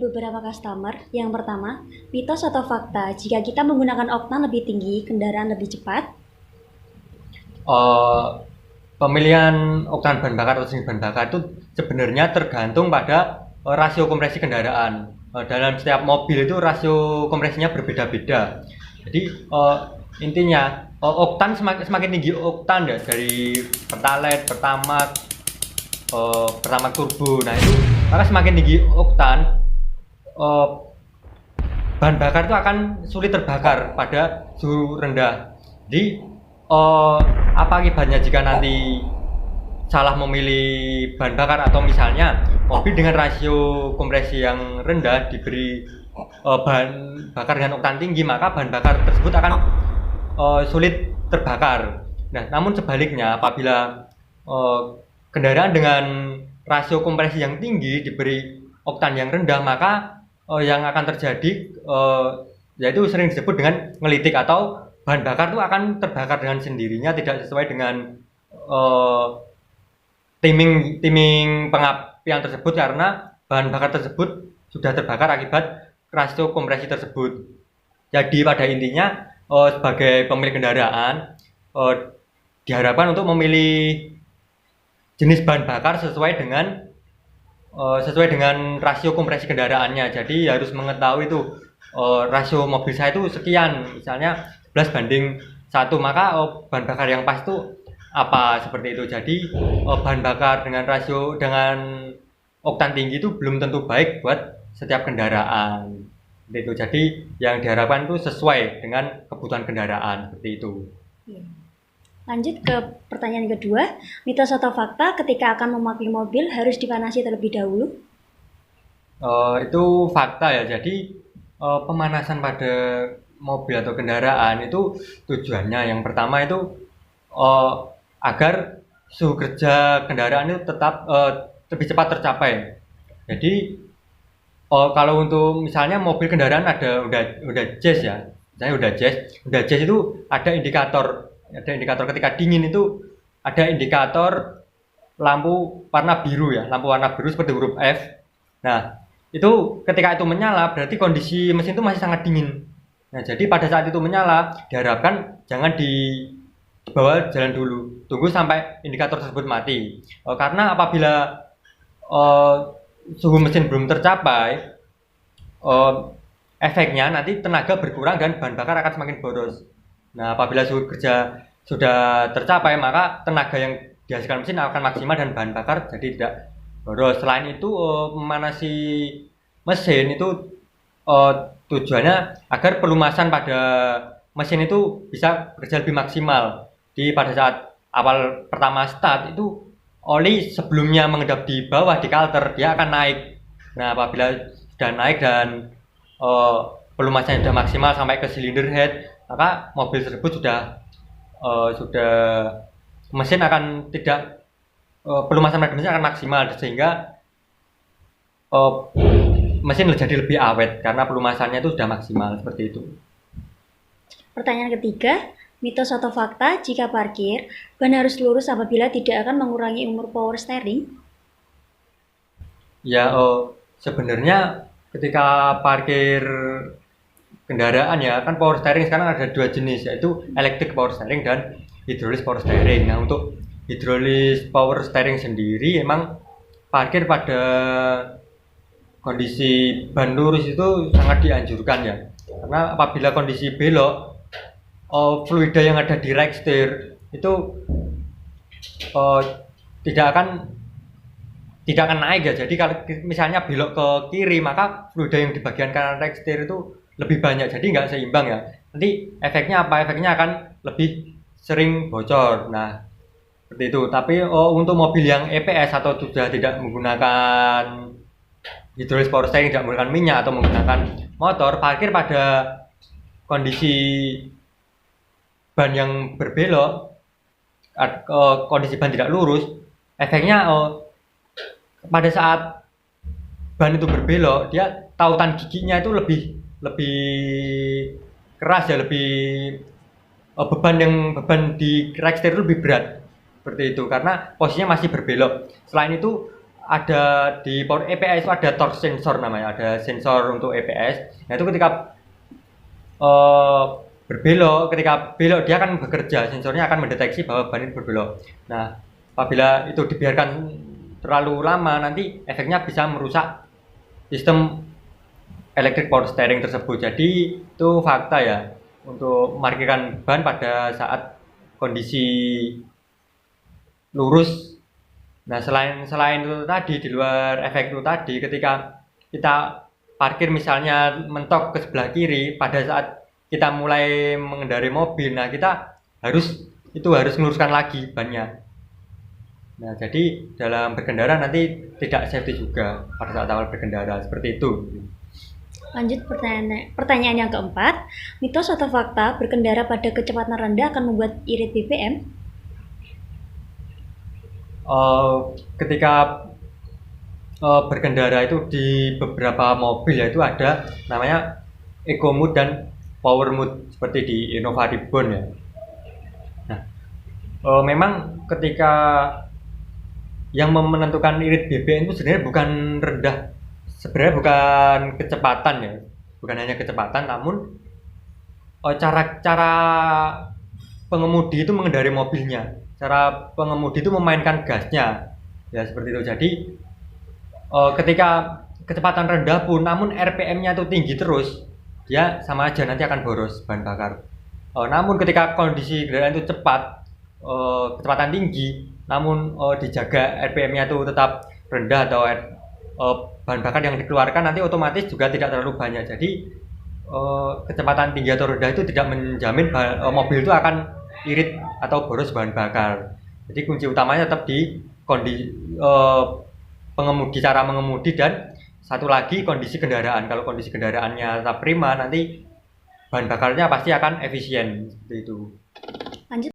beberapa customer. Yang pertama, mitos atau fakta jika kita menggunakan oktan lebih tinggi, kendaraan lebih cepat? Eh, Pemilihan oktan bahan bakar atau jenis bahan bakar itu sebenarnya tergantung pada rasio kompresi kendaraan. Dalam setiap mobil itu rasio kompresinya berbeda-beda. Jadi intinya oktan semakin tinggi oktan ya dari pertalite, pertamax turbo. Nah itu maka semakin tinggi oktan eh, bahan bakar itu akan sulit terbakar pada suhu rendah. Jadi apa akibatnya jika nanti salah memilih bahan bakar atau misalnya mobil dengan rasio kompresi yang rendah diberi bahan bakar dengan oktan tinggi, maka bahan bakar tersebut akan sulit terbakar. Nah, namun sebaliknya apabila kendaraan dengan rasio kompresi yang tinggi diberi oktan yang rendah, maka yang akan terjadi yaitu sering disebut dengan ngelitik atau bahan bakar itu akan terbakar dengan sendirinya, tidak sesuai dengan timing pengapian tersebut karena bahan bakar tersebut sudah terbakar akibat rasio kompresi tersebut. Jadi pada intinya sebagai pemilik kendaraan diharapkan untuk memilih jenis bahan bakar sesuai dengan rasio kompresi kendaraannya. Jadi harus mengetahui itu rasio mobil saya itu sekian, misalnya 11:1, maka bahan bakar yang pas itu apa, seperti itu. Jadi bahan bakar dengan rasio dengan oktan tinggi itu belum tentu baik buat setiap kendaraan. Seperti itu. Jadi yang diharapkan itu sesuai dengan kebutuhan kendaraan, seperti itu. Iya. Lanjut ke pertanyaan kedua, mitos atau fakta ketika akan memakai mobil harus dipanasi terlebih dahulu? Itu fakta ya. Jadi pemanasan pada mobil atau kendaraan itu tujuannya yang pertama itu agar suhu kerja kendaraan itu tetap lebih cepat tercapai. Jadi kalau untuk misalnya mobil kendaraan udah jazz ya, misalnya udah jazz itu ada indikator ketika dingin itu ada indikator lampu warna biru ya, lampu warna biru seperti huruf F. Nah, itu ketika itu menyala berarti kondisi mesin itu masih sangat dingin. Nah, jadi pada saat itu menyala diharapkan jangan dibawa jalan dulu, tunggu sampai indikator tersebut mati. Karena apabila uh, suhu mesin belum tercapai, efeknya nanti tenaga berkurang dan bahan bakar akan semakin boros. Nah, apabila suhu kerja sudah tercapai, maka tenaga yang dihasilkan mesin akan maksimal dan bahan bakar jadi tidak boros. Selain itu, memanasi mesin itu tujuannya agar pelumasan pada mesin itu bisa bekerja lebih maksimal. Di pada saat awal pertama start itu oli sebelumnya mengendap di bawah di kalter dia akan naik. Nah, apabila sudah naik dan pelumasannya sudah maksimal sampai ke silinder head, maka mobil tersebut sudah mesin akan tidak pelumasan pada mesin akan maksimal sehingga mesin jadi lebih awet karena pelumasannya itu sudah maksimal, seperti itu. Pertanyaan ketiga, mitos atau fakta jika parkir ban harus lurus apabila tidak akan mengurangi umur power steering? Ya, sebenarnya ketika parkir kendaraan ya kan power steering sekarang ada dua jenis, yaitu electric power steering dan hidrolis power steering. Nah, untuk hidrolis power steering sendiri emang parkir pada kondisi ban lurus itu sangat dianjurkan ya, karena apabila kondisi belok fluida yang ada di rack steer itu uh, tidak akan tidak akan naik ya. Jadi kalau misalnya belok ke kiri, maka fluida yang di bagian kanan rack steer itu lebih banyak, jadi nggak seimbang ya. Nanti efeknya apa? Efeknya akan lebih sering bocor. Nah, seperti itu. Tapi untuk mobil yang EPS atau sudah tidak menggunakan hidrolis power steering, tidak menggunakan minyak atau menggunakan motor, parkir pada kondisi ban yang berbelok, kondisi ban tidak lurus, efeknya pada saat ban itu berbelok, dia tautan giginya itu lebih lebih keras ya, lebih beban di rack steer itu lebih berat, seperti itu, karena posisinya masih berbelok. Selain itu ada di power EPS itu ada torque sensor namanya, ada sensor untuk EPS. Nah itu ketika ketika belok dia akan bekerja, sensornya akan mendeteksi bahwa ban ini berbelok. Nah apabila itu dibiarkan terlalu lama, nanti efeknya bisa merusak sistem electric power steering tersebut. Jadi itu fakta ya untuk memarkirkan ban pada saat kondisi lurus. Nah selain itu tadi, di luar efek itu tadi, ketika kita parkir misalnya mentok ke sebelah kiri pada saat kita mulai mengendarai mobil, nah kita harus meluruskan lagi bannya. Nah jadi dalam berkendara nanti tidak safety juga pada saat awal berkendara, seperti itu. Lanjut pertanyaan yang keempat, mitos atau fakta berkendara pada kecepatan rendah akan membuat irit BBM? Ketika berkendara itu di beberapa mobil yaitu ada namanya eco mode dan power mode seperti di Innova Reborn ya. Nah, memang ketika yang menentukan irit BBM itu sebenarnya bukan bukan kecepatan ya, bukan hanya kecepatan, namun cara pengemudi itu mengendarai mobilnya, cara pengemudi itu memainkan gasnya, ya seperti itu. Jadi ketika kecepatan rendah pun, namun RPM-nya itu tinggi terus, dia sama aja nanti akan boros bahan bakar. Namun ketika kondisi kendaraan itu cepat, kecepatan tinggi, namun dijaga RPM-nya itu tetap rendah atau bahan bakar yang dikeluarkan nanti otomatis juga tidak terlalu banyak. Jadi kecepatan tinggi atau rendah itu tidak menjamin mobil itu akan irit atau boros bahan bakar. Jadi kunci utamanya tetap di kondisi pengemudi, cara mengemudi, dan satu lagi kondisi kendaraan. Kalau kondisi kendaraannya tetap prima, nanti bahan bakarnya pasti akan efisien seperti itu.